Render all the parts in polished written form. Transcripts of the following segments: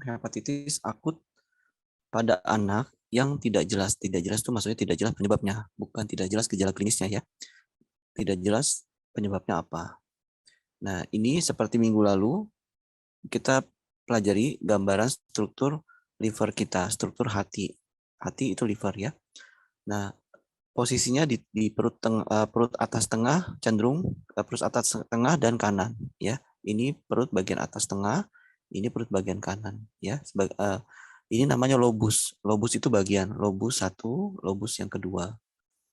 tentang hepatitis akut pada anak yang tidak jelas. Tidak jelas itu maksudnya tidak jelas penyebabnya, bukan tidak jelas gejala klinisnya ya. Tidak jelas penyebabnya apa. Nah, ini seperti minggu lalu kita pelajari gambaran struktur liver kita, struktur hati. Hati itu liver ya. Nah, posisinya di perut atas tengah cenderung perut atas tengah dan kanan ya. Ini perut bagian atas tengah, ini perut bagian kanan ya. Ini namanya lobus. Lobus itu bagian lobus satu, lobus yang kedua.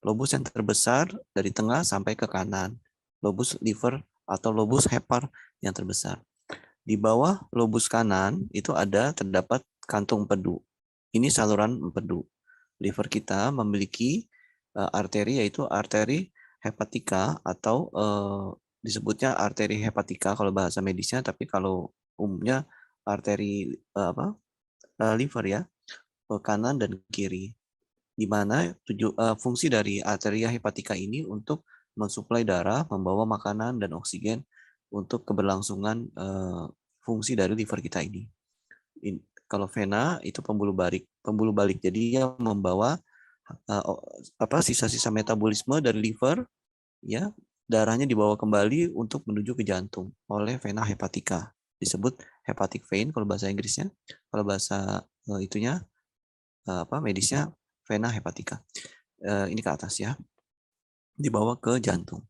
Lobus yang terbesar dari tengah sampai ke kanan. Lobus liver atau lobus hepar yang terbesar. Di bawah lobus kanan itu terdapat kantung empedu. Ini saluran empedu. Liver kita memiliki arteri yaitu arteri hepatika atau disebutnya arteri hepatika kalau bahasa medisnya, tapi kalau umumnya arteri liver ya, kanan dan kiri. Di mana fungsi dari arteria hepatika ini untuk mensuplai darah, membawa makanan dan oksigen untuk keberlangsungan fungsi dari liver kita ini. Kalau vena itu pembuluh balik. Jadi yang membawa sisa-sisa metabolisme dari liver, ya darahnya dibawa kembali untuk menuju ke jantung oleh vena hepatika. Disebut hepatic vein kalau bahasa Inggrisnya. Kalau bahasa medisnya vena hepatika. Ini ke atas ya, dibawa ke jantung.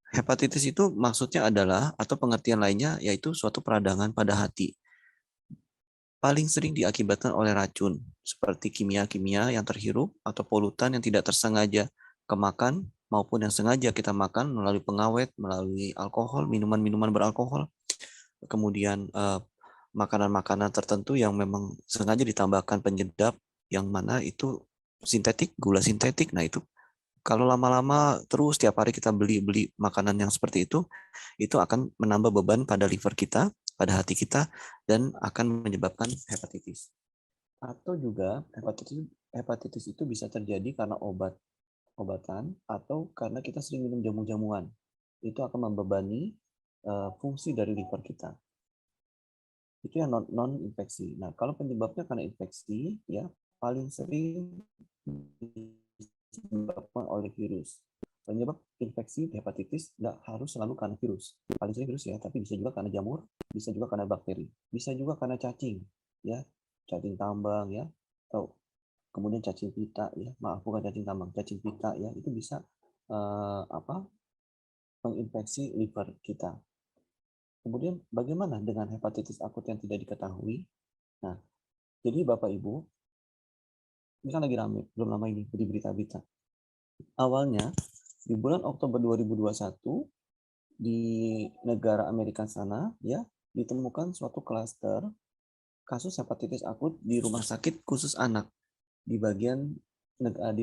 Hepatitis itu maksudnya adalah atau pengertian lainnya yaitu suatu peradangan pada hati. Paling sering diakibatkan oleh racun seperti kimia-kimia yang terhirup atau polutan yang tidak tersengaja kemakan maupun yang sengaja kita makan melalui pengawet, melalui alkohol, minuman-minuman beralkohol, kemudian makanan-makanan tertentu yang memang sengaja ditambahkan penyedap yang mana itu sintetik, gula sintetik. Nah itu kalau lama-lama terus tiap hari kita beli makanan yang seperti itu akan menambah beban pada liver kita, pada hati kita, dan akan menyebabkan hepatitis. Atau juga hepatitis itu bisa terjadi karena obatan atau karena kita sering minum jamu-jamuan. Itu akan membebani fungsi dari liver kita. Itu yang non infeksi. Nah, kalau penyebabnya karena infeksi, ya paling sering disebabkan oleh virus. Penyebab infeksi hepatitis tidak harus selalu karena virus. Paling sering virus ya, tapi bisa juga karena jamur, bisa juga karena bakteri, bisa juga karena cacing, ya, cacing tambang ya, atau kemudian cacing pita ya, maaf bukan cacing tambang, cacing pita ya, itu bisa menginfeksi liver kita. Kemudian bagaimana dengan hepatitis akut yang tidak diketahui? Nah, jadi Bapak Ibu, ini kan lagi rame, belum lama ini di berita-berita. Awalnya di bulan Oktober 2021 di negara Amerika sana ya ditemukan suatu klaster kasus hepatitis akut di rumah sakit khusus anak di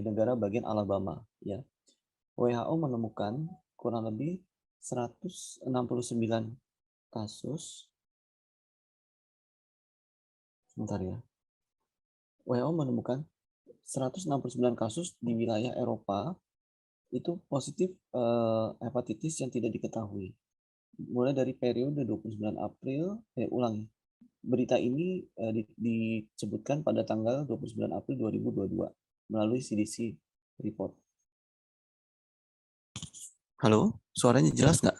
negara bagian Alabama ya. WHO menemukan kurang lebih 169 kasus. Sebentar ya. WHO menemukan 169 kasus di wilayah Eropa itu positif hepatitis yang tidak diketahui. Mulai dari periode 29 April, berita ini disebutkan pada tanggal 29 April 2022 melalui CDC report. Halo, suaranya jelas nggak?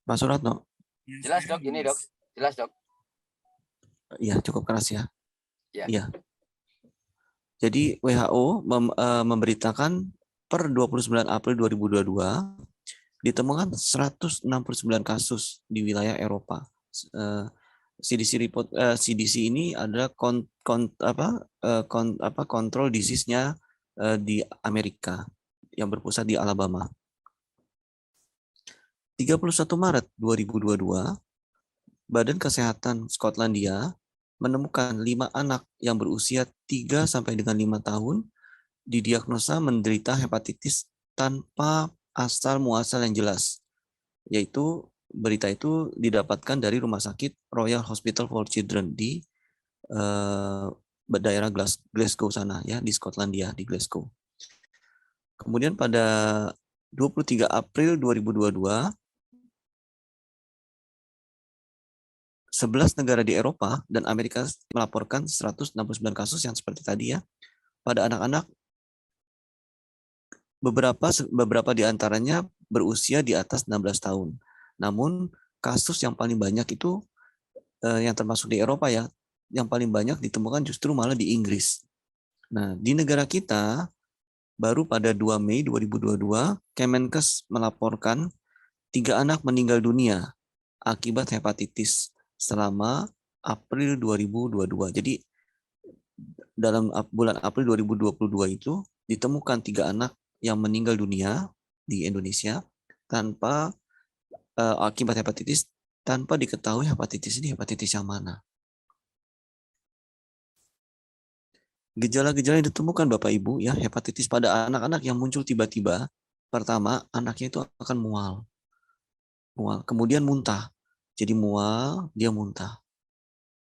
Pak Suratno? Jelas dok, ini dok. Jelas dok. Iya, cukup keras ya. Ya. Iya. Jadi WHO memberitakan per 29 April 2022 ditemukan 169 kasus di wilayah Eropa. CDC report CDC ini adalah kontrol disease-nya di Amerika yang berpusat di Alabama. 31 Maret 2022, Badan Kesehatan Skotlandia menemukan 5 anak yang berusia 3 sampai dengan 5 tahun didiagnosa menderita hepatitis tanpa asal muasal yang jelas. Yaitu berita itu didapatkan dari Rumah Sakit Royal Hospital for Children di daerah Glasgow sana ya, di Skotlandia, di Glasgow. Kemudian pada 23 April 2022 11 negara di Eropa dan Amerika melaporkan 169 kasus yang seperti tadi ya, pada anak-anak. Beberapa di antaranya berusia di atas 16 tahun. Namun kasus yang paling banyak itu yang termasuk di Eropa ya, yang paling banyak ditemukan justru malah di Inggris. Nah, di negara kita baru pada 2 Mei 2022 Kemenkes melaporkan 3 anak meninggal dunia akibat hepatitis selama April 2022. Jadi dalam bulan April 2022 itu ditemukan 3 anak yang meninggal dunia di Indonesia tanpa akibat hepatitis, tanpa diketahui hepatitis ini hepatitis yang mana. Gejala-gejala yang ditemukan Bapak Ibu ya, hepatitis pada anak-anak yang muncul tiba-tiba. Pertama, anaknya itu akan mual. Kemudian muntah. Jadi mual, dia muntah.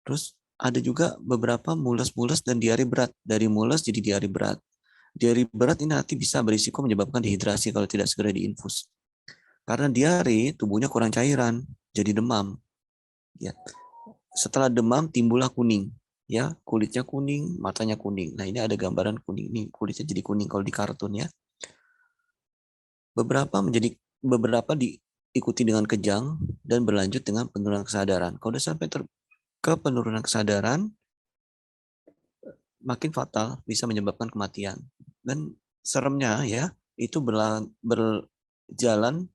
Terus ada juga beberapa mules-mules dan diare berat. Dari mules jadi diare berat. Diare berat ini nanti bisa berisiko menyebabkan dehidrasi kalau tidak segera diinfus. Karena diare, tubuhnya kurang cairan, jadi demam. Ya. Setelah demam timbullah kuning. Ya, kulitnya kuning, matanya kuning. Nah, ini ada gambaran kuning. Ini kulitnya jadi kuning kalau di kartun ya. Beberapa diikuti dengan kejang dan berlanjut dengan penurunan kesadaran. Kalau sudah sampai ke penurunan kesadaran, makin fatal, bisa menyebabkan kematian. Dan seremnya ya, itu berjalan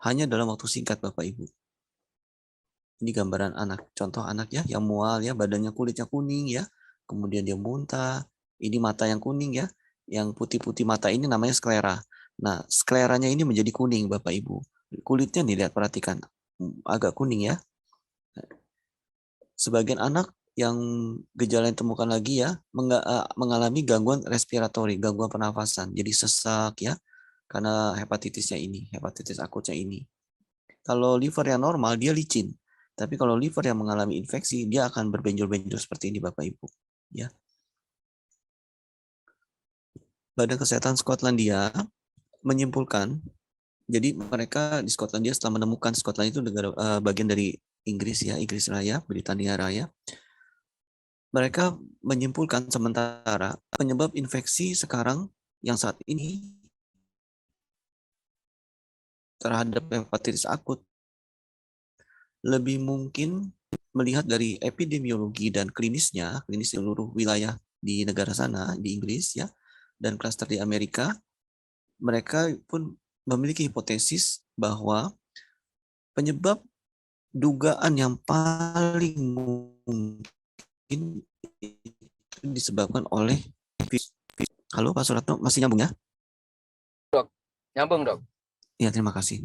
hanya dalam waktu singkat Bapak Ibu. Ini gambaran anak, contoh anak ya, yang mual ya, badannya kulitnya kuning ya, kemudian dia muntah, ini mata yang kuning ya, yang putih-putih mata ini namanya sklera. Nah, skleranya ini menjadi kuning Bapak Ibu. Kulitnya nih, lihat perhatikan, agak kuning ya. Sebagian anak yang gejala yang ditemukan lagi ya, mengalami gangguan respiratori, gangguan pernafasan, jadi sesak ya, karena hepatitisnya ini, hepatitis akutnya ini. Kalau liver yang normal, dia licin. Tapi kalau liver yang mengalami infeksi, dia akan berbenjol-benjol seperti ini Bapak Ibu. Ya. Badan Kesehatan Skotlandia menyimpulkan, jadi mereka di Skotlandia setelah menemukan Skotlandia itu negara bagian dari Inggris ya, Inggris Raya, Britania Raya. Mereka menyimpulkan sementara penyebab infeksi sekarang yang saat ini terhadap hepatitis akut lebih mungkin melihat dari epidemiologi dan klinisnya, klinis seluruh wilayah di negara sana, di Inggris ya, dan klaster di Amerika, mereka pun memiliki hipotesis bahwa penyebab dugaan yang paling mungkin itu disebabkan oleh virus. Halo Pak Suratno, masih nyambung ya? Dok, nyambung dok. Ya, terima kasih.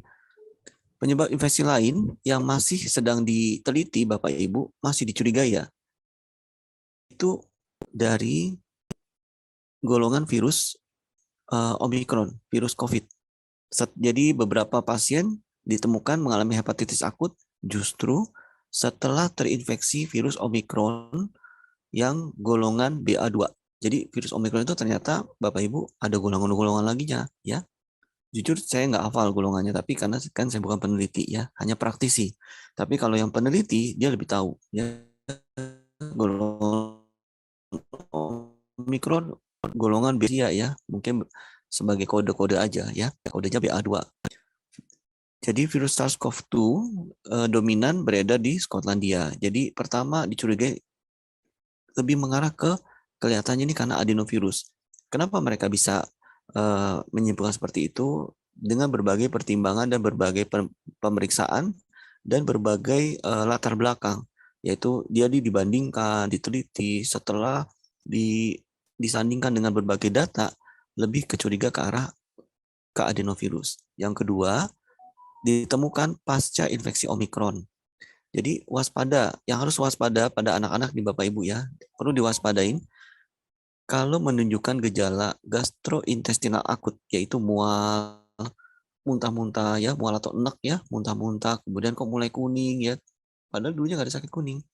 Penyebab infeksi lain yang masih sedang diteliti Bapak Ibu, masih dicurigai ya, itu dari golongan virus Omicron, virus COVID. Jadi beberapa pasien ditemukan mengalami hepatitis akut justru setelah terinfeksi virus Omicron yang golongan BA2. Jadi virus Omicron itu ternyata Bapak Ibu ada golongan-golongan laginya ya. Jujur saya nggak hafal golongannya, tapi karena kan saya bukan peneliti ya, hanya praktisi. Tapi kalau yang peneliti dia lebih tahu ya, golongan Omicron golongan BA ya, mungkin sebagai kode-kode aja ya, kodenya BA2. Jadi virus SARS-CoV-2 dominan beredar di Skotlandia. Jadi pertama dicurigai lebih mengarah ke kelihatannya ini karena adenovirus. Kenapa mereka bisa menyimpulkan seperti itu? Dengan berbagai pertimbangan dan berbagai pemeriksaan dan berbagai latar belakang, yaitu dia dibandingkan, diteliti, setelah disandingkan dengan berbagai data, lebih kecuriga ke arah ke adenovirus. Yang kedua, ditemukan pasca infeksi Omicron. Jadi waspada, yang harus waspada pada anak-anak di Bapak Ibu ya, perlu diwaspadain kalau menunjukkan gejala gastrointestinal akut, yaitu mual, muntah-muntah ya, mual atau enek ya, muntah-muntah, kemudian kok mulai kuning ya, padahal dulunya nggak ada sakit kuning.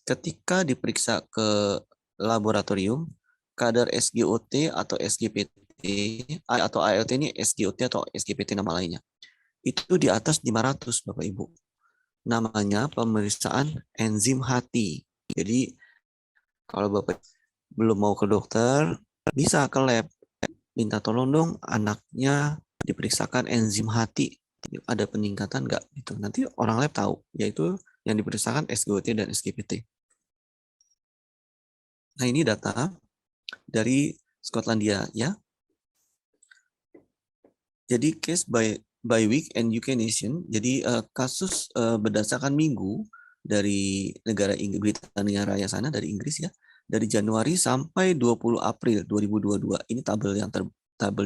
Ketika diperiksa ke laboratorium, kadar SGOT atau SGPT atau ALT ini SGOT atau SGPT nama lainnya, itu di atas 500 Bapak Ibu. namanya pemeriksaan enzim hati. Jadi kalau Bapak belum mau ke dokter, bisa ke lab. Minta tolong dong anaknya diperiksakan enzim hati. Ada peningkatan nggak? Gitu. Nanti orang lab tahu, yaitu yang diperiksakan SGOT dan SGPT. Nah ini data dari Skotlandia ya. Jadi case by week and UK nation. Jadi kasus berdasarkan minggu dari negara Inggris, Britania Raya sana, dari Inggris ya. Dari Januari sampai 20 April 2022. Ini tabel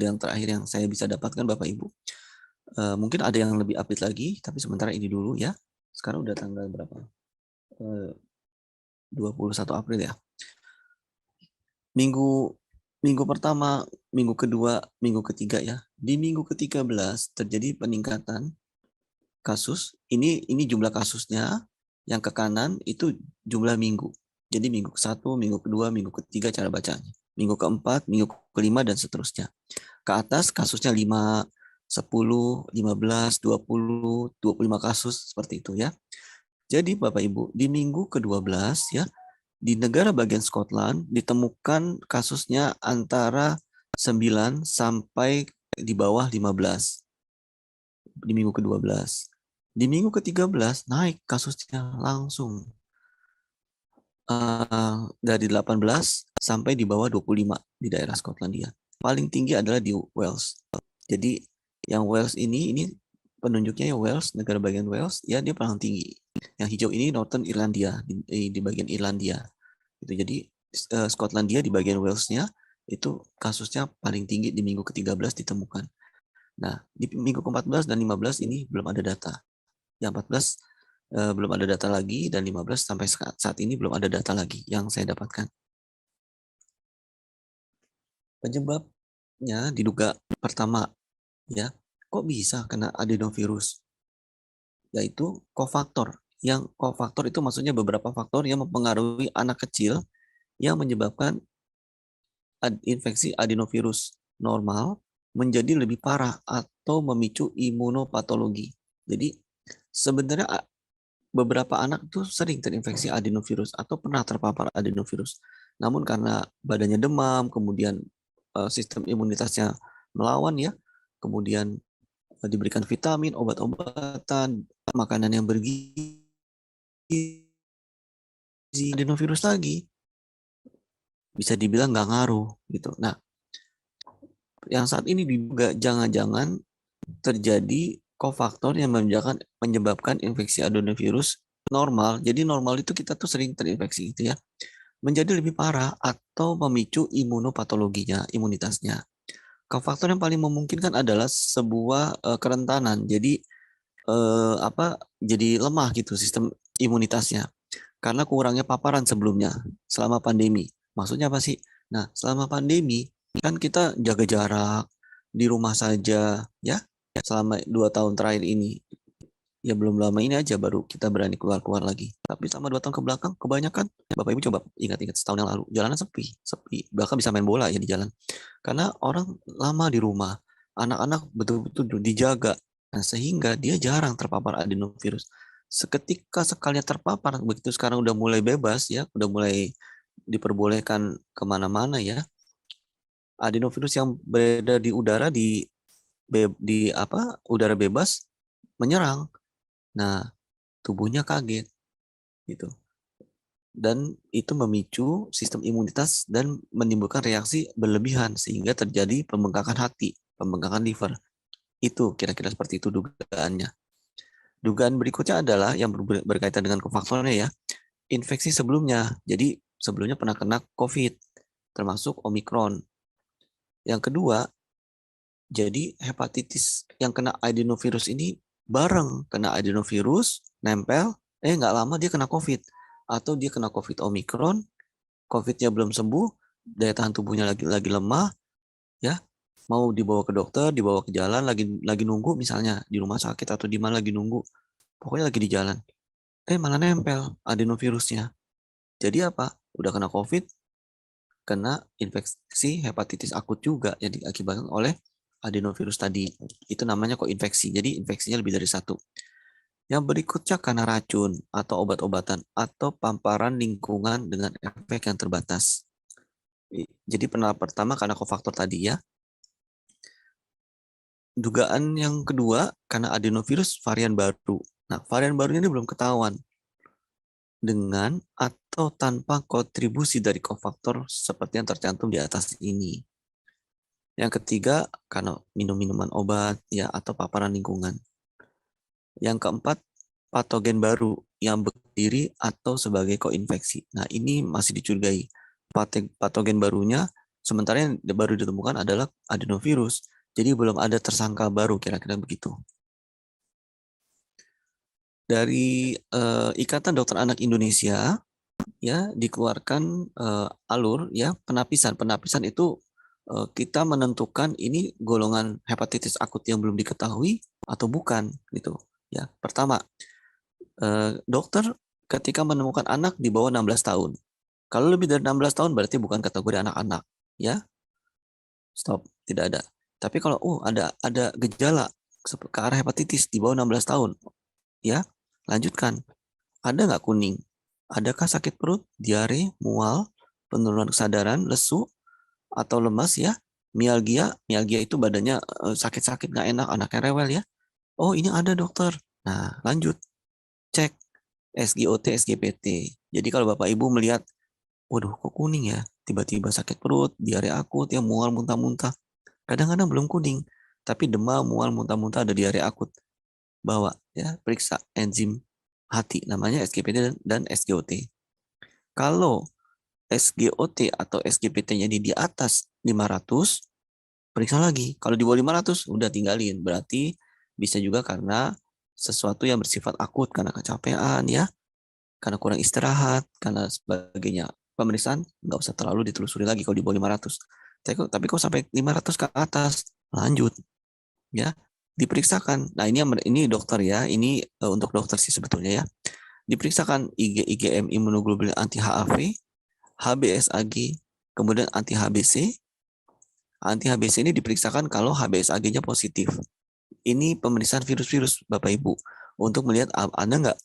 yang terakhir yang saya bisa dapatkan Bapak Ibu. Mungkin ada yang lebih update lagi, tapi sementara ini dulu ya. Sekarang udah tanggal berapa? 21 April ya. Minggu pertama, minggu kedua, minggu ketiga ya. Di minggu ke-13 terjadi peningkatan kasus. Ini jumlah kasusnya. Yang ke kanan itu jumlah minggu. Jadi minggu ke-1, minggu kedua, minggu ketiga cara bacanya. Minggu keempat, minggu kelima, dan seterusnya. Ke atas kasusnya 5, 10, 15, 20, 25 kasus seperti itu ya. Jadi Bapak Ibu, di minggu ke-12 ya, di negara bagian Scotland ditemukan kasusnya antara 9 sampai di bawah 15 di minggu ke-12. Di minggu ke-13 naik kasusnya langsung dari 18 sampai di bawah 25 di daerah Skotlandia. Paling tinggi adalah di Wales. Jadi yang Wales ini penunjuknya ya Wales, negara bagian Wales, ya dia paling tinggi. Yang hijau ini Northern Irlandia, di bagian Irlandia. Gitu. Jadi Skotlandia di bagian Wales-nya itu kasusnya paling tinggi di minggu ke-13 ditemukan. Nah, di minggu ke-14 dan 15 ini belum ada data. Yang 14 belum ada data lagi, dan 15 sampai saat ini belum ada data lagi yang saya dapatkan. Penyebabnya diduga pertama, ya, kok bisa kena adenovirus? Yaitu kofaktor. Yang kofaktor itu maksudnya beberapa faktor yang mempengaruhi anak kecil yang menyebabkan infeksi adenovirus normal menjadi lebih parah atau memicu imunopatologi. Jadi sebenarnya beberapa anak tuh sering terinfeksi adenovirus atau pernah terpapar adenovirus. Namun karena badannya demam, kemudian sistem imunitasnya melawan ya, kemudian diberikan vitamin, obat-obatan, makanan yang bergizi, adenovirus lagi, bisa dibilang nggak ngaruh gitu. Nah, yang saat ini juga jangan-jangan terjadi kofaktor yang menyebabkan infeksi adenovirus normal. Jadi normal itu kita tuh sering terinfeksi gitu ya. Menjadi lebih parah atau memicu imunopatologinya, imunitasnya. Kofaktor yang paling memungkinkan adalah sebuah kerentanan. Jadi jadi lemah gitu sistem imunitasnya karena kurangnya paparan sebelumnya selama pandemi. Maksudnya apa sih? Nah, selama pandemi kan kita jaga jarak di rumah saja ya selama 2 tahun terakhir ini. Ya belum lama ini aja baru kita berani keluar-keluar lagi. Tapi selama 2 tahun ke belakang kebanyakan Bapak Ibu coba ingat-ingat setahun yang lalu jalanan sepi. Bahkan bisa main bola ya di jalan. Karena orang lama di rumah, anak-anak betul-betul dijaga. Nah, sehingga dia jarang terpapar adenovirus. Seketika sekalinya terpapar, begitu sekarang udah mulai bebas ya, udah mulai diperbolehkan kemana-mana ya. Adenovirus yang beredar di udara udara bebas menyerang. Nah, tubuhnya kaget gitu. Dan itu memicu sistem imunitas dan menimbulkan reaksi berlebihan sehingga terjadi pembengkakan hati, pembengkakan liver. Itu kira-kira seperti itu dugaannya. Dugaan berikutnya adalah yang berkaitan dengan kofaktornya ya. Infeksi sebelumnya. Jadi sebelumnya pernah kena COVID, termasuk Omikron. Yang kedua, jadi hepatitis yang kena adenovirus ini bareng kena adenovirus, nempel, nggak lama dia kena COVID. Atau dia kena COVID Omikron, COVID-nya belum sembuh, daya tahan tubuhnya lagi lemah, ya mau dibawa ke dokter, dibawa ke jalan, lagi nunggu misalnya di rumah sakit atau di mana lagi nunggu, pokoknya lagi di jalan, malah nempel adenovirusnya. Jadi apa? Udah kena COVID, kena infeksi hepatitis akut juga, jadi akibatkan oleh adenovirus tadi. Itu namanya koinfeksi. Jadi infeksinya lebih dari satu. Yang berikutnya karena racun atau obat-obatan atau paparan lingkungan dengan efek yang terbatas. Jadi pertama karena kofaktor tadi ya. Dugaan yang kedua karena adenovirus varian baru. Nah, varian baru ini belum ketahuan dengan atau tanpa kontribusi dari kofaktor seperti yang tercantum di atas ini. Yang ketiga karena minum minuman obat ya atau paparan lingkungan. Yang keempat, patogen baru yang berdiri atau sebagai koinfeksi. Nah, ini masih dicurigai. Patogen barunya, sementara yang baru ditemukan adalah adenovirus. Jadi belum ada tersangka baru, kira-kira begitu. Dari Ikatan Dokter Anak Indonesia, ya dikeluarkan alur ya penapisan. Penapisan itu kita menentukan ini golongan hepatitis akut yang belum diketahui atau bukan gitu. Ya, pertama, dokter ketika menemukan anak di bawah 16 tahun. Kalau lebih dari 16 tahun berarti bukan kategori anak-anak, ya. Stop, tidak ada. Tapi kalau ada gejala ke arah hepatitis di bawah 16 tahun, ya, lanjutkan. Ada nggak kuning? Adakah sakit perut, diare, mual, penurunan kesadaran, lesu, atau lemas ya? Mialgia, mialgia itu badannya sakit-sakit nggak enak, anaknya rewel ya. Oh ini ada dokter. Nah lanjut, cek SGOT, SGPT. Jadi kalau Bapak Ibu melihat, waduh kok kuning ya, tiba-tiba sakit perut, diare akut, ya mual muntah-muntah. Kadang-kadang belum kuning, tapi demam, mual, muntah-muntah ada diare akut. Bawa ya, periksa enzim hati, namanya SGPT dan SGOT. Kalau SGOT atau SGPT-nya di atas 500, periksa lagi. Kalau di bawah 500, udah tinggalin. Berarti bisa juga karena sesuatu yang bersifat akut, karena kecapean ya, karena kurang istirahat, karena sebagainya. Pemeriksaan nggak usah terlalu ditelusuri lagi kalau di bawah 500. Tapi kok sampai 500 ke atas, lanjut ya, diperiksakan. Nah ini dokter ya, ini untuk dokter sih sebetulnya ya. Diperiksakan IgM imunoglobulin anti HAV, HBsAg, kemudian anti HBC. Anti HBC ini diperiksakan kalau HBsAg-nya positif. Ini pemeriksaan virus-virus Bapak Ibu untuk melihat ada nggak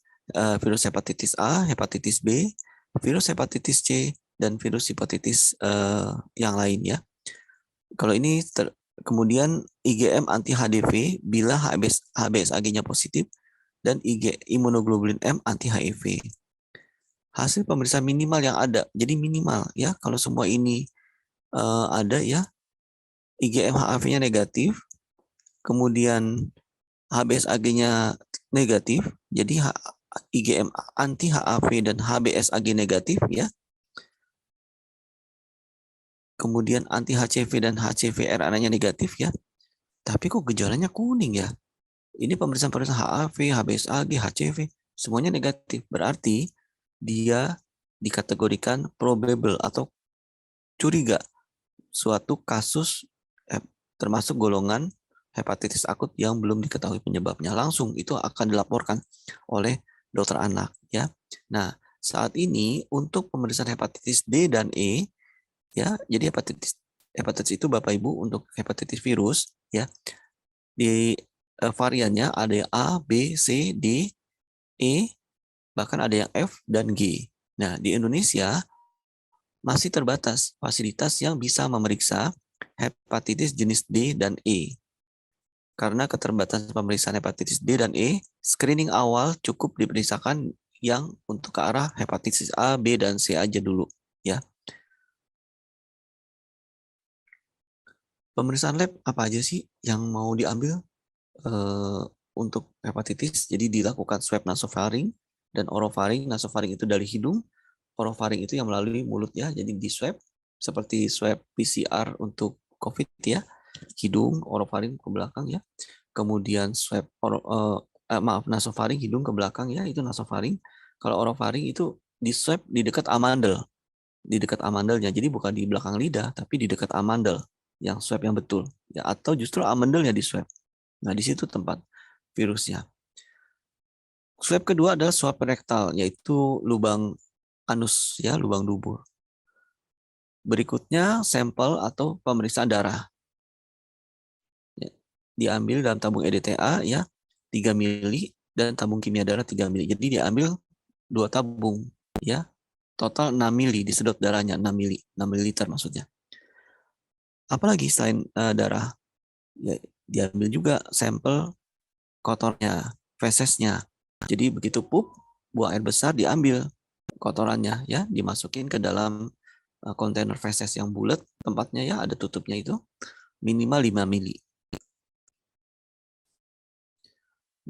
virus hepatitis A, hepatitis B, virus hepatitis C, dan virus hepatitis yang lain ya. Kalau ini kemudian IgM anti HDV bila HBsAg-nya positif dan imunoglobulin M anti HIV. Hasil pemeriksaan minimal yang ada. Jadi minimal ya kalau semua ini ada ya, IgM HAV-nya negatif, kemudian HBsAg-nya negatif, jadi IgM anti HAV dan HBsAg negatif ya. Kemudian anti HCV dan HCV-RNA-nya negatif ya. Tapi kok gejalanya kuning ya? Ini pemeriksaan-pemeriksaan HAV, HBsAg, HCV, semuanya negatif. Berarti dia dikategorikan probable atau curiga suatu kasus termasuk golongan hepatitis akut yang belum diketahui penyebabnya. Langsung itu akan dilaporkan oleh dokter anak ya. Nah, saat ini untuk pemeriksaan hepatitis D dan E ya, jadi hepatitis itu Bapak Ibu untuk hepatitis virus ya. Di variannya ada yang A, B, C, D, E, bahkan ada yang F dan G. Nah, di Indonesia masih terbatas fasilitas yang bisa memeriksa hepatitis jenis D dan E. Karena keterbatasan pemeriksaan hepatitis D dan E, screening awal cukup diperiksakan yang untuk ke arah hepatitis A, B, dan C aja dulu. Ya. Pemeriksaan lab apa aja sih yang mau diambil untuk hepatitis? Jadi dilakukan swab nasofaring dan orofaring. Nasofaring itu dari hidung, orofaring itu yang melalui mulut ya. Jadi di swab seperti swab PCR untuk COVID ya, hidung, orofaring ke belakang ya. Kemudian swab nasofaring hidung ke belakang ya, itu nasofaring. Kalau orofaring itu di swab di dekat amandel, di dekat amandelnya. Jadi bukan di belakang lidah, tapi di dekat amandel yang swab yang betul ya, atau justru amandelnya di swab. Nah, di situ tempat virusnya. Swab kedua adalah swab rektal, yaitu lubang anus ya, lubang dubur. Berikutnya sampel atau pemeriksaan darah. Ya, diambil dalam tabung EDTA ya, 3 mili dan tabung kimia darah 3 mili. Jadi diambil 2 tabung, ya. Total 6 mili, disedot darahnya 6 mili, 6 mililiter maksudnya. Apalagi selain darah, ya, diambil juga sampel kotornya, fesesnya. Jadi begitu pup, buang air besar diambil kotorannya, ya, dimasukin ke dalam kontainer feses yang bulat, tempatnya ya ada tutupnya itu, minimal 5 mili.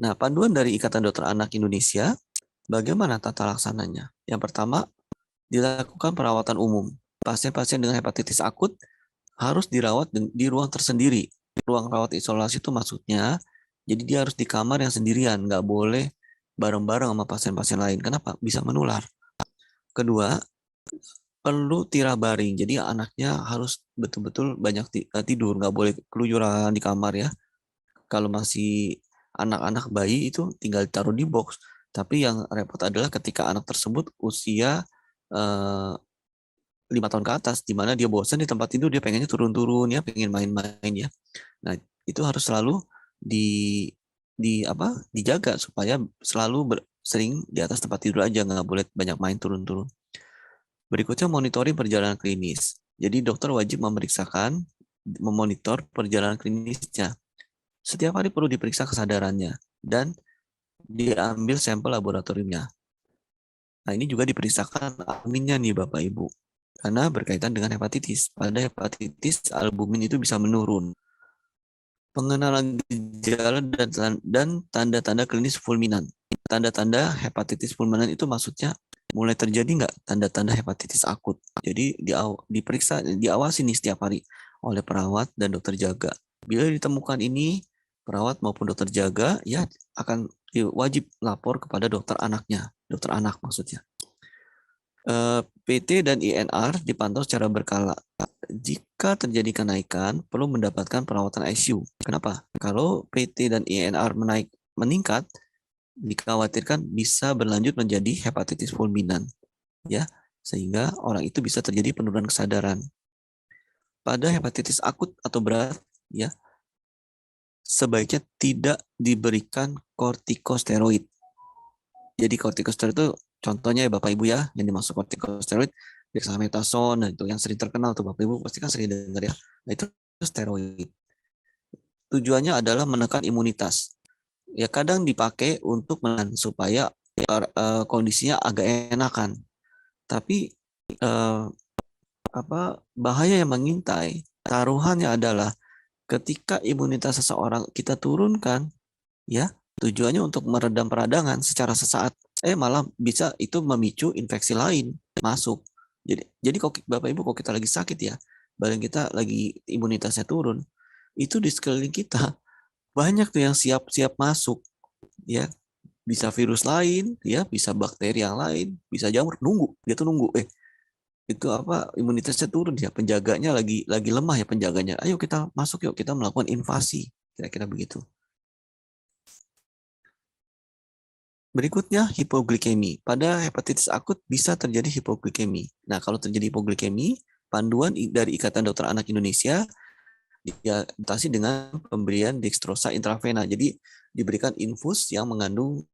Nah, panduan dari Ikatan Dokter Anak Indonesia, bagaimana tata laksananya? Yang pertama, dilakukan perawatan umum. Pasien-pasien dengan hepatitis akut harus dirawat di ruang tersendiri. Ruang rawat isolasi itu maksudnya, jadi dia harus di kamar yang sendirian, nggak boleh bareng-bareng sama pasien-pasien lain. Kenapa? Bisa menular. Kedua, perlu tirabaring. Jadi anaknya harus betul-betul banyak tidur, nggak boleh keluyuran di kamar ya. Kalau masih anak-anak bayi itu tinggal ditaruh di box. Tapi yang repot adalah ketika anak tersebut usia 5 tahun ke atas, di mana dia bosan di tempat tidur, dia pengennya turun-turun ya, pengen main-main ya. Nah, itu harus selalu dijaga supaya selalu sering di atas tempat tidur aja, nggak boleh banyak main turun-turun. Berikutnya monitoring perjalanan klinis. Jadi dokter wajib memonitor perjalanan klinisnya. Setiap hari perlu diperiksa kesadarannya dan diambil sampel laboratoriumnya. Nah, ini juga diperiksakan albuminnya nih Bapak Ibu. Karena berkaitan dengan hepatitis. Pada hepatitis, albumin itu bisa menurun. Pengenalan gejala dan tanda-tanda klinis fulminan. Tanda-tanda hepatitis fulminan itu maksudnya mulai terjadi nggak tanda-tanda hepatitis akut. Jadi diperiksa, diawasi nih setiap hari oleh perawat dan dokter jaga. Bila ditemukan ini, perawat maupun dokter jaga ya akan wajib lapor kepada dokter anaknya, dokter anak maksudnya. PT dan INR dipantau secara berkala. Jika terjadi kenaikan, perlu mendapatkan perawatan ICU. Kenapa? Kalau PT dan INR meningkat, dikhawatirkan bisa berlanjut menjadi hepatitis fulminan, ya, sehingga orang itu bisa terjadi penurunan kesadaran. Pada hepatitis akut atau berat, ya, sebaiknya tidak diberikan kortikosteroid. Jadi kortikosteroid itu contohnya ya Bapak Ibu ya, yang dimaksud kortikosteroid dexamethasone, itu yang sering terkenal tuh Bapak Ibu pasti kan sering dengar ya. Nah, itu steroid. Tujuannya adalah menekan imunitas. Ya kadang dipakai untuk supaya kondisinya agak enakan. Tapi bahaya yang mengintai, taruhannya adalah ketika imunitas seseorang kita turunkan, ya tujuannya untuk meredam peradangan secara sesaat, malah bisa itu memicu infeksi lain masuk. Jadi kalau Bapak Ibu kalau kita lagi sakit ya, badan kita lagi imunitasnya turun, itu di sekeliling kita banyak tuh yang siap-siap masuk, ya bisa virus lain, ya bisa bakteri yang lain, bisa jamur, dia tuh nunggu, itu imunitasnya turun ya, penjaganya lagi lemah ya penjaganya, ayo kita masuk yuk, kita melakukan invasi, kira-kira begitu. Berikutnya, hipoglikemi. Pada hepatitis akut bisa terjadi hipoglikemi. Nah, kalau terjadi hipoglikemi, panduan dari Ikatan Dokter Anak Indonesia diatasi dengan pemberian dextrosa intravena. Jadi, diberikan infus yang mengandung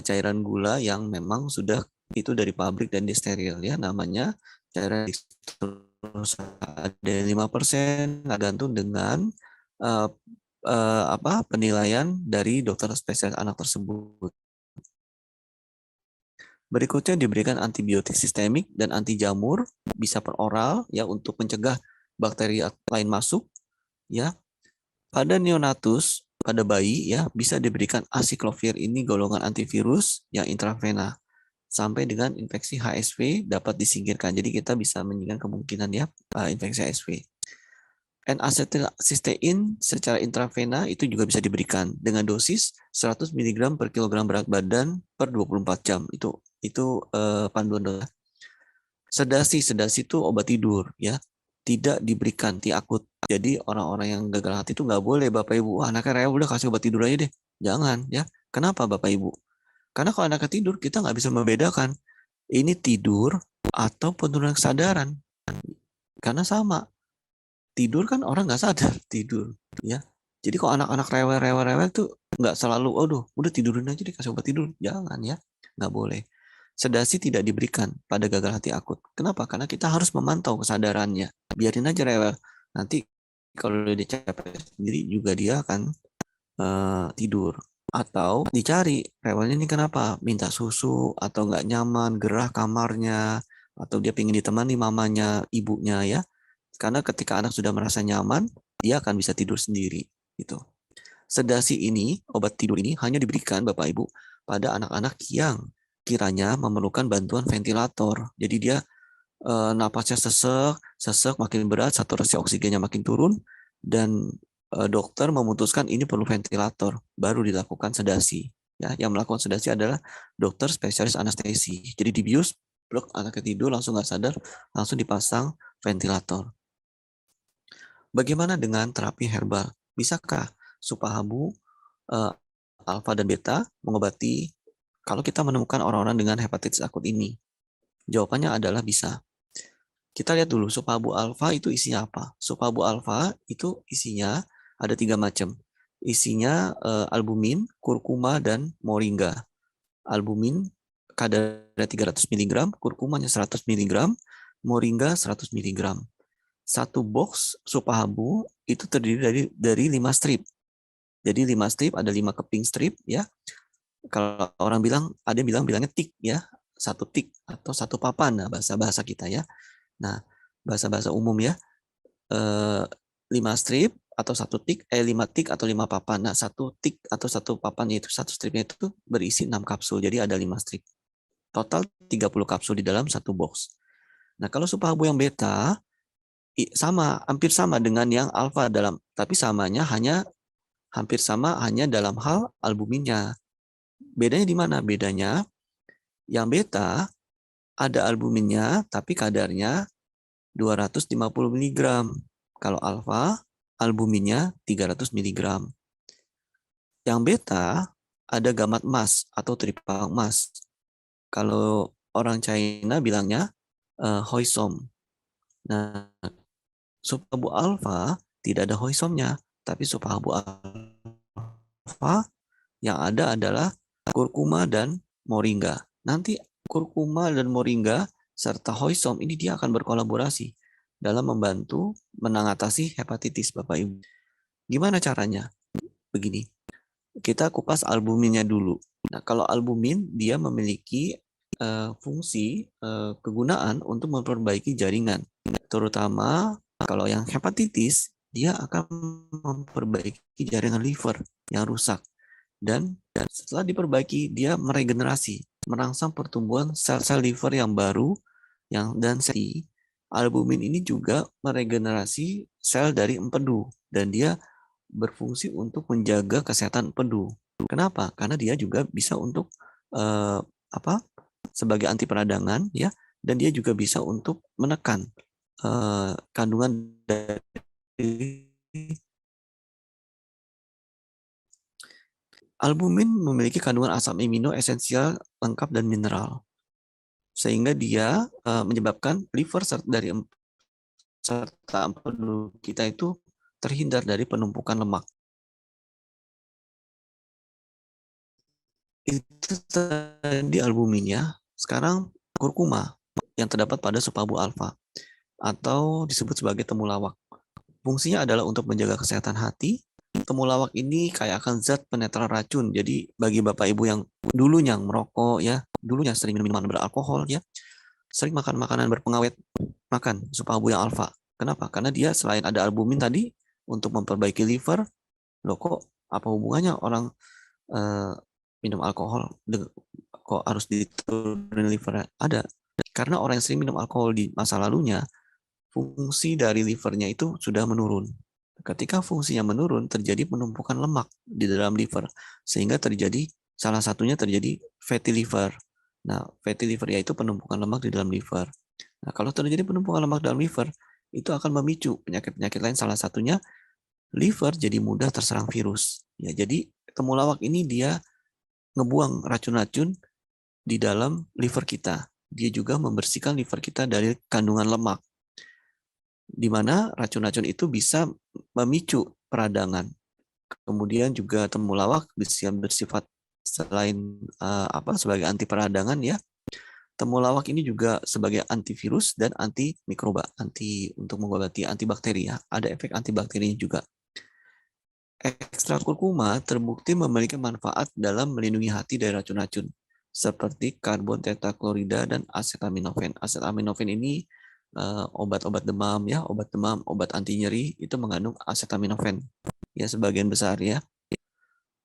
cairan gula yang memang sudah itu dari pabrik dan disteril ya, namanya cairan dextrosa. Ada 5%, tergantung dengan penilaian dari dokter spesialis anak tersebut. Berikutnya diberikan antibiotik sistemik dan anti jamur, bisa per oral ya untuk mencegah bakteri lain masuk ya. Pada neonatus, pada bayi ya bisa diberikan acyclovir, ini golongan antivirus yang intravena sampai dengan infeksi HSV dapat disingkirkan. Jadi kita bisa menyingkirkan kemungkinan ya infeksi HSV. N-acetylcysteine secara intravena itu juga bisa diberikan dengan dosis 100 mg per kilogram berat badan per 24 jam. Itu panduan dokter. Sedasi itu obat tidur ya. Tidak diberikan akut. Jadi orang-orang yang gagal hati itu nggak boleh Bapak Ibu. Anaknya rewel udah kasih obat tidur aja deh. Jangan ya. Kenapa Bapak Ibu? Karena kalau anaknya tidur kita nggak bisa membedakan ini tidur atau penurunan kesadaran. Karena sama. Tidur kan orang nggak sadar tidur, ya. Jadi kalau anak-anak rewel tuh nggak selalu, aduh, udah tidurin aja deh, kasih obat tidur. Jangan ya, nggak boleh. Sedasi tidak diberikan pada gagal hati akut. Kenapa? Karena kita harus memantau kesadarannya. Biarin aja rewel. Nanti kalau dia capek sendiri juga dia akan tidur. Atau dicari rewelnya ini kenapa? Minta susu atau nggak nyaman, gerah kamarnya, atau dia pengen ditemani mamanya, ibunya ya. Karena ketika anak sudah merasa nyaman, dia akan bisa tidur sendiri. Gitu. Sedasi ini, obat tidur ini hanya diberikan Bapak Ibu pada anak-anak yang kiranya memerlukan bantuan ventilator. Jadi dia napasnya sesek makin berat, saturasi oksigennya makin turun, dan dokter memutuskan ini perlu ventilator, baru dilakukan sedasi. Ya, yang melakukan sedasi adalah dokter spesialis anestesi. Jadi dibius, blok anaknya tidur langsung nggak sadar, langsung dipasang ventilator. Bagaimana dengan terapi herbal? Bisakah Supahabu, alfa dan beta mengobati kalau kita menemukan orang-orang dengan hepatitis akut ini? Jawabannya adalah bisa. Kita lihat dulu Supahabu alfa itu isinya apa. Supahabu alfa itu isinya ada 3 macam. Isinya albumin, kurkuma, dan moringa. Albumin kadarnya 300 mg, kurkumanya 100 mg, moringa 100 mg. Satu box Supahabu itu terdiri dari 5 strip. Jadi 5 strip, ada 5 keping strip ya. Kalau orang bilang, ada yang bilangnya tik ya, satu tik atau satu papan, nah bahasa kita ya. Nah, bahasa umum ya, 5 strip atau 5 tik atau 5 papan. Nah, satu tik atau satu papan itu, satu stripnya itu berisi 6 kapsul, jadi ada 5 strip. Total 30 kapsul di dalam satu box. Nah, kalau Supahabu yang beta, hampir sama dengan yang alfa tapi samanya hampir sama hanya dalam hal albuminnya. Bedanya di mana? Bedanya yang beta ada albuminnya tapi kadarnya 250 mg. Kalau alfa albuminnya 300 mg. Yang beta ada gamat emas atau tripang emas. Kalau orang China bilangnya hoisom. Nah, Supahabu alfa tidak ada hoisomnya, tapi Supahabu alfa yang ada adalah kurkuma dan moringa. Nanti kurkuma dan moringa serta hoisom ini dia akan berkolaborasi dalam membantu mengatasi hepatitis Bapak Ibu. Gimana caranya? Begini, kita kupas albuminnya dulu. Nah, kalau albumin dia memiliki fungsi kegunaan untuk memperbaiki jaringan, terutama kalau yang hepatitis dia akan memperbaiki jaringan liver yang rusak. Dan setelah diperbaiki, dia meregenerasi, merangsang pertumbuhan sel-sel liver yang baru, dan albumin ini juga meregenerasi sel dari empedu, dan dia berfungsi untuk menjaga kesehatan empedu. Kenapa? Karena dia juga bisa untuk sebagai anti peradangan, ya, dan dia juga bisa untuk menekan kandungan dari albumin memiliki kandungan asam amino esensial lengkap dan mineral, sehingga dia menyebabkan liver serta empedu kita itu terhindar dari penumpukan lemak. Itu tadi albuminnya. Sekarang kurkuma yang terdapat pada Supahabu alfa atau disebut sebagai temulawak. Fungsinya adalah untuk menjaga kesehatan hati. Temulawak ini kayak akan zat penetral racun. Jadi bagi Bapak Ibu yang dulunya merokok ya, dulunya sering minum minuman beralkohol ya, sering makan makanan berpengawet, makan Supahabu yang alfa. Kenapa? Karena dia selain ada albumin tadi untuk memperbaiki liver, loh kok apa hubungannya orang minum alkohol kok harus diturunin liver? Ada. Karena orang yang sering minum alkohol di masa lalunya, fungsi dari livernya itu sudah menurun. Ketika fungsinya menurun, terjadi penumpukan lemak di dalam liver, sehingga salah satunya terjadi fatty liver. Nah, fatty liver yaitu penumpukan lemak di dalam liver. Nah, kalau terjadi penumpukan lemak dalam liver, itu akan memicu penyakit-penyakit lain, salah satunya liver jadi mudah terserang virus. Ya, jadi temulawak ini dia ngebuang racun-racun di dalam liver kita. Dia juga membersihkan liver kita dari kandungan lemak, di mana racun-racun itu bisa memicu peradangan. Kemudian juga temulawak bersifat selain sebagai anti peradangan ya. Temulawak ini juga sebagai antivirus dan anti mikroba, untuk mengobati antibakteri ya. Ada efek antibakterinya juga. Ekstrak kurkuma terbukti memiliki manfaat dalam melindungi hati dari racun-racun seperti karbon tetraklorida dan acetaminophen. Acetaminophen ini obat-obat demam ya, obat anti nyeri itu mengandung acetaminophen ya sebagian besar ya.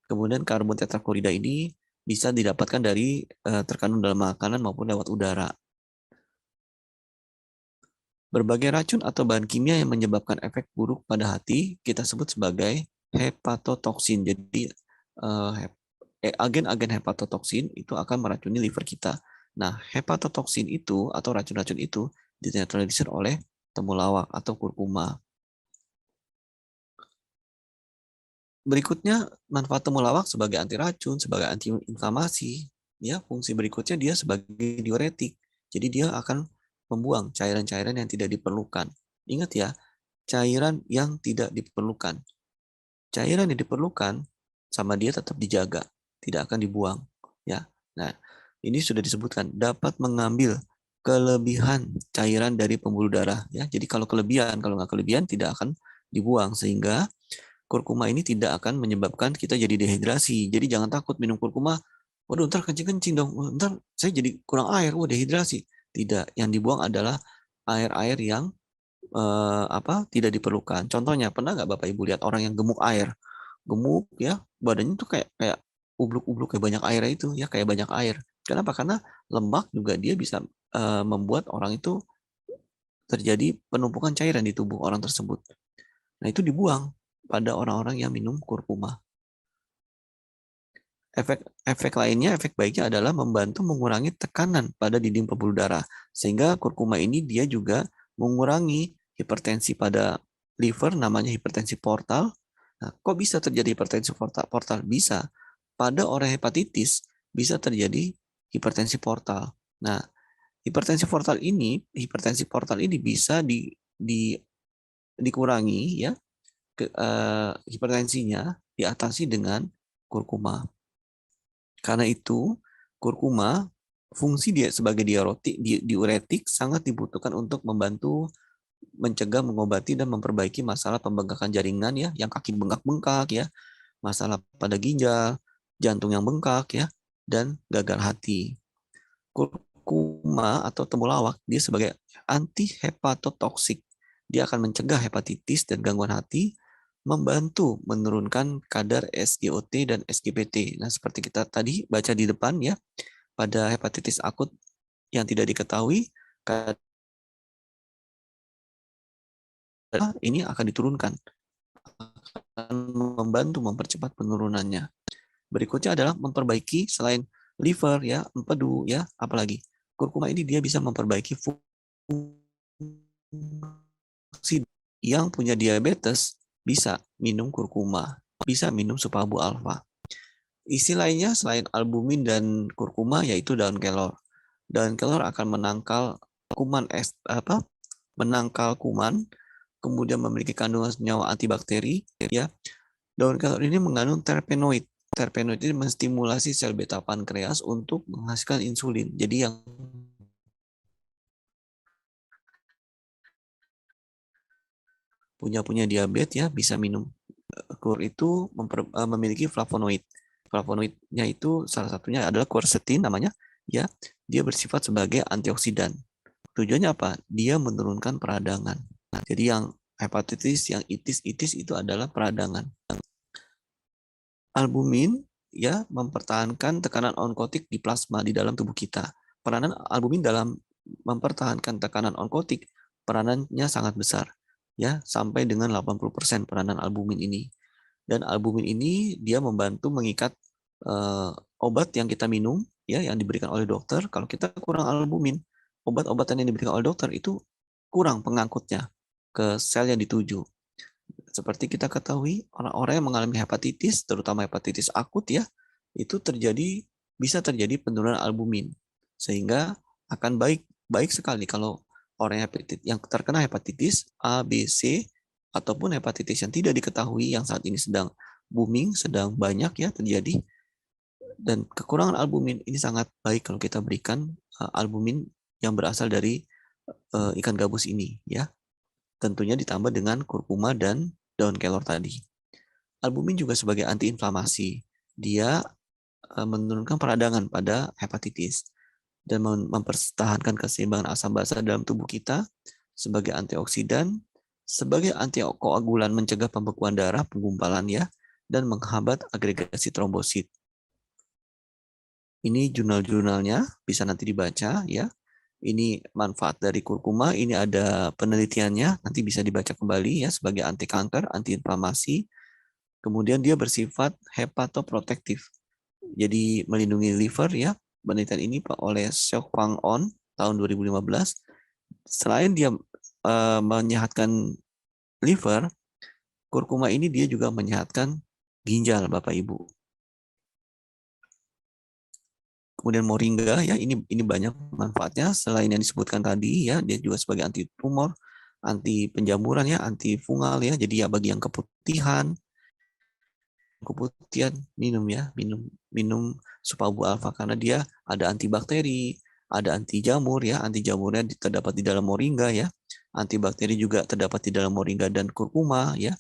Kemudian karbon tetraklorida ini bisa didapatkan dari terkandung dalam makanan maupun lewat udara. Berbagai racun atau bahan kimia yang menyebabkan efek buruk pada hati kita sebut sebagai hepatotoksin. Jadi agen-agen hepatotoksin itu akan meracuni liver kita. Nah, hepatotoksin itu atau racun-racun itu dinetralisir oleh temulawak atau kurkuma. Berikutnya, manfaat temulawak sebagai anti racun, sebagai anti inflamasi. Ya, fungsi berikutnya dia sebagai diuretik. Jadi dia akan membuang cairan-cairan yang tidak diperlukan. Ingat ya, cairan yang tidak diperlukan. Cairan yang diperlukan sama dia tetap dijaga, tidak akan dibuang. Ya, nah ini sudah disebutkan dapat mengambil kelebihan cairan dari pembuluh darah. Ya, jadi kalau nggak kelebihan tidak akan dibuang sehingga kurkuma ini tidak akan menyebabkan kita jadi dehidrasi. Jadi jangan takut minum kurkuma. Waduh, ntar kencing-kencing dong. Ntar saya jadi kurang air, dehidrasi. Tidak, yang dibuang adalah air-air yang tidak diperlukan. Contohnya, pernah nggak Bapak Ibu lihat orang yang gemuk air? Gemuk ya, badannya tuh kayak kayak ubluk-ubluk kayak banyak air itu ya, kayak banyak air. Kenapa? Karena lemak juga dia bisa membuat orang itu terjadi penumpukan cairan di tubuh orang tersebut. Nah, itu dibuang pada orang-orang yang minum kurkuma. Efek lainnya, efek baiknya adalah membantu mengurangi tekanan pada dinding pembuluh darah. Sehingga kurkuma ini dia juga mengurangi hipertensi pada liver, namanya hipertensi portal. Nah, kok bisa terjadi hipertensi portal? Bisa. Pada orang hepatitis bisa terjadi hipertensi portal. Nah, hipertensi portal ini bisa dikurangi ya, hipertensinya diatasi dengan kurkuma. Karena itu, kurkuma fungsi dia sebagai diuretik sangat dibutuhkan untuk membantu mencegah, mengobati dan memperbaiki masalah pembengkakan jaringan ya, yang kaki bengkak-bengkak ya, masalah pada ginjal, jantung yang bengkak ya, dan gagal hati. Kurkuma atau temulawak dia sebagai anti hepatotoksik. Dia akan mencegah hepatitis dan gangguan hati, membantu menurunkan kadar SGOT dan SGPT. Nah, seperti kita tadi baca di depan ya, pada hepatitis akut yang tidak diketahui, ini akan diturunkan, akan membantu mempercepat penurunannya. Berikutnya adalah memperbaiki selain liver ya, empedu ya, apalagi kurkuma ini dia bisa memperbaiki fungsi. Yang punya diabetes bisa minum kurkuma, bisa minum supabu alfa. Isi lainnya selain albumin dan kurkuma yaitu daun kelor. Daun kelor akan menangkal kuman, kemudian memiliki kandungan senyawa antibakteri ya. Daun kelor ini mengandung terpenoid. Terpenoid ini menstimulasi sel beta pankreas untuk menghasilkan insulin. Jadi yang punya diabetes ya bisa minum. Kur itu memiliki flavonoid. Flavonoidnya itu salah satunya adalah quercetin namanya ya. Dia bersifat sebagai antioksidan. Tujuannya apa? Dia menurunkan peradangan. Nah, jadi yang hepatitis, yang itis itu adalah peradangan. Albumin ya mempertahankan tekanan onkotik di plasma di dalam tubuh kita. Peranan albumin dalam mempertahankan tekanan onkotik peranannya sangat besar ya, sampai dengan 80% peranan albumin ini. Dan albumin ini dia membantu mengikat obat yang kita minum ya, yang diberikan oleh dokter. Kalau kita kurang albumin, obat-obatan yang diberikan oleh dokter itu kurang pengangkutnya ke sel yang dituju. Seperti kita ketahui, orang-orang yang mengalami hepatitis, terutama hepatitis akut ya, itu bisa terjadi penurunan albumin. Sehingga akan baik sekali kalau orang yang terkena hepatitis A, B, C, ataupun hepatitis yang tidak diketahui yang saat ini sedang booming, sedang banyak ya terjadi. Dan kekurangan albumin ini sangat baik kalau kita berikan albumin yang berasal dari ikan gabus ini ya. Tentunya ditambah dengan kurkuma dan daun kelor tadi. Albumin juga sebagai antiinflamasi. Dia menurunkan peradangan pada hepatitis dan mempertahankan keseimbangan asam basa dalam tubuh kita sebagai antioksidan, sebagai antikoagulan mencegah pembekuan darah, penggumpalan ya, dan menghambat agregasi trombosit. Ini jurnal-jurnalnya bisa nanti dibaca ya. Ini manfaat dari kurkuma, ini ada penelitiannya, nanti bisa dibaca kembali ya sebagai anti kanker, anti inflamasi. Kemudian dia bersifat hepatoprotektif. Jadi melindungi liver ya. Penelitian ini oleh Seok Kwang On tahun 2015. Selain dia menyehatkan liver, kurkuma ini dia juga menyehatkan ginjal Bapak Ibu. Kemudian moringa ya, ini banyak manfaatnya selain yang disebutkan tadi ya, dia juga sebagai anti tumor, anti penjamuran ya, anti fungal ya. Jadi ya bagi yang keputihan minum ya, minum Supabu alfa karena dia ada antibakteri, ada anti jamur ya, anti jamurnya terdapat di dalam moringa ya. Antibakteri juga terdapat di dalam moringa dan kurkuma ya.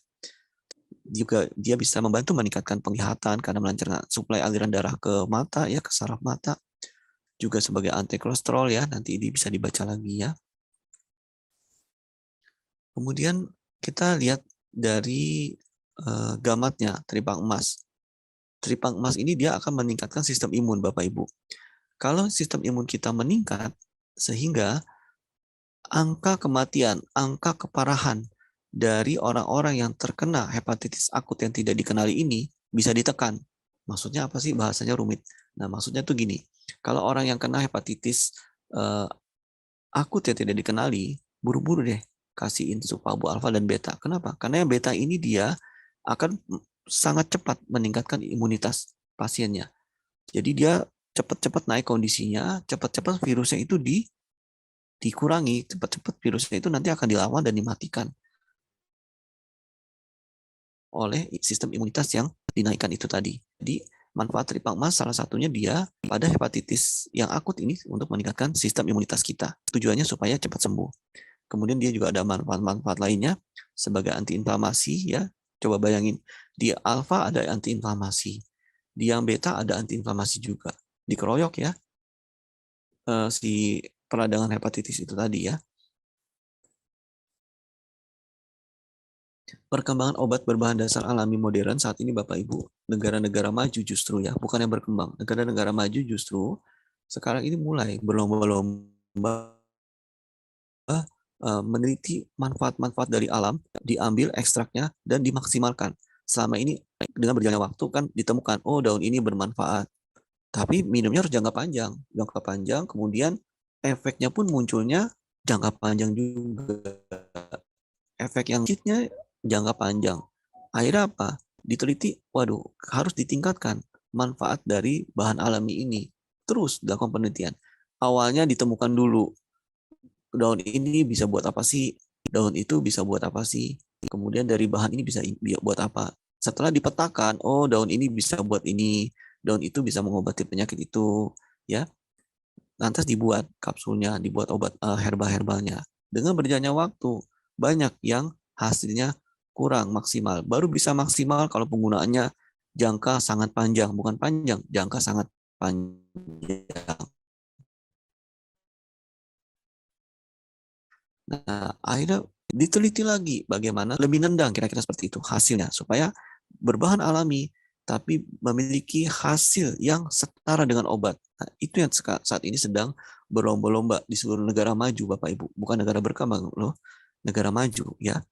Juga dia bisa membantu meningkatkan penglihatan karena melancarkan suplai aliran darah ke mata ya, ke saraf mata. Juga sebagai anti kolesterol ya, nanti ini bisa dibaca lagi ya. Kemudian kita lihat dari gamatnya, teripang emas. Teripang emas ini dia akan meningkatkan sistem imun Bapak Ibu. Kalau sistem imun kita meningkat, sehingga angka kematian, angka keparahan dari orang-orang yang terkena hepatitis akut yang tidak dikenali ini bisa ditekan. Maksudnya apa sih? Bahasanya rumit. Nah, maksudnya tuh gini. Kalau orang yang kena hepatitis akut yang tidak dikenali, buru-buru deh kasihin Supabu alfa dan beta. Kenapa? Karena yang beta ini dia akan sangat cepat meningkatkan imunitas pasiennya. Jadi dia cepat-cepat naik kondisinya, cepat-cepat virusnya itu dikurangi, cepat-cepat virusnya itu nanti akan dilawan dan dimatikan oleh sistem imunitas yang dinaikkan itu tadi. Jadi manfaat teripang emas salah satunya dia pada hepatitis yang akut ini untuk meningkatkan sistem imunitas kita. Tujuannya supaya cepat sembuh. Kemudian dia juga ada manfaat-manfaat lainnya sebagai antiinflamasi ya. Coba bayangin, di alfa ada antiinflamasi, di yang beta ada antiinflamasi juga. Dikeroyok ya si peradangan hepatitis itu tadi ya. Perkembangan obat berbahan dasar alami modern saat ini Bapak Ibu, negara-negara maju justru ya, bukan yang berkembang. Negara-negara maju justru sekarang ini mulai berlomba-lomba meneliti manfaat-manfaat dari alam, diambil ekstraknya dan dimaksimalkan. Selama ini dengan berjalannya waktu kan ditemukan, oh daun ini bermanfaat. Tapi minumnya harus jangka panjang. Jangka panjang, kemudian efeknya pun munculnya jangka panjang juga. Efek yang kitnya jangka panjang. Akhirnya apa? Diteliti, waduh, harus ditingkatkan manfaat dari bahan alami ini. Terus dilakukan penelitian. Awalnya ditemukan dulu, daun ini bisa buat apa sih? Daun itu bisa buat apa sih? Kemudian dari bahan ini bisa buat apa? Setelah dipetakan, oh daun ini bisa buat ini, daun itu bisa mengobati penyakit itu, ya. Lantas dibuat kapsulnya, dibuat obat herba-herbalnya. Dengan berjalannya waktu, banyak yang hasilnya kurang maksimal. Baru bisa maksimal kalau penggunaannya jangka sangat panjang, bukan panjang, jangka sangat panjang. Nah, akhirnya diteliti lagi bagaimana lebih nendang kira-kira seperti itu hasilnya supaya berbahan alami tapi memiliki hasil yang setara dengan obat. Nah, itu yang saat ini sedang berlomba-lomba di seluruh negara maju Bapak Ibu, bukan negara berkembang loh, negara maju ya.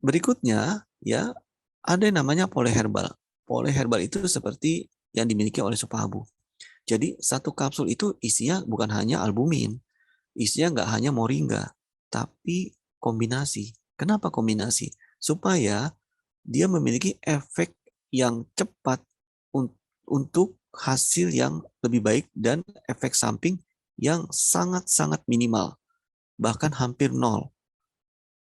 Berikutnya ya ada yang namanya polyherbal. Polyherbal itu seperti yang dimiliki oleh Supabu. Jadi satu kapsul itu isinya bukan hanya albumin, isinya nggak hanya moringa, tapi kombinasi. Kenapa kombinasi? Supaya dia memiliki efek yang cepat untuk hasil yang lebih baik dan efek samping yang sangat-sangat minimal, bahkan hampir nol.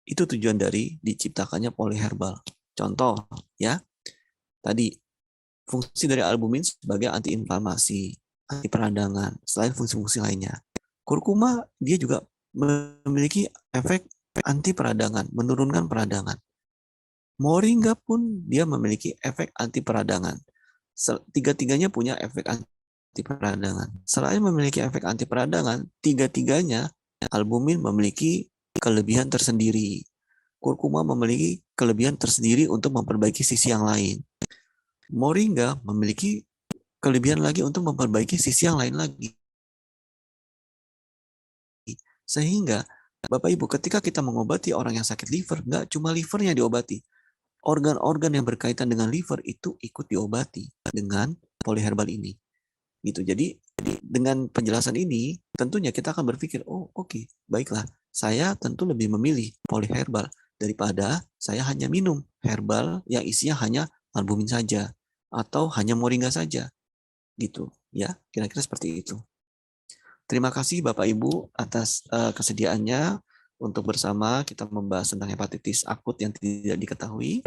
Itu tujuan dari diciptakannya polyherbal. Contoh ya, tadi fungsi dari albumin sebagai antiinflamasi, anti peradangan, selain fungsi-fungsi lainnya. Kurkuma dia juga memiliki efek anti peradangan, menurunkan peradangan. Moringa pun dia memiliki efek anti peradangan. Tiga-tiganya punya efek anti peradangan. Selain memiliki efek anti peradangan, tiga-tiganya albumin memiliki kelebihan tersendiri. Kurkuma memiliki kelebihan tersendiri untuk memperbaiki sisi yang lain. Moringa memiliki kelebihan lagi untuk memperbaiki sisi yang lain lagi. Sehingga Bapak Ibu, ketika kita mengobati orang yang sakit liver, nggak cuma livernya diobati, organ-organ yang berkaitan dengan liver itu ikut diobati dengan polyherbal ini. Gitu. Jadi dengan penjelasan ini, tentunya kita akan berpikir, oh oke, baiklah, saya tentu lebih memilih polyherbal daripada saya hanya minum herbal yang isinya hanya albumin saja atau hanya moringa saja. Gitu, ya, kira-kira seperti itu. Terima kasih Bapak Ibu atas kesediaannya untuk bersama kita membahas tentang hepatitis akut yang tidak diketahui.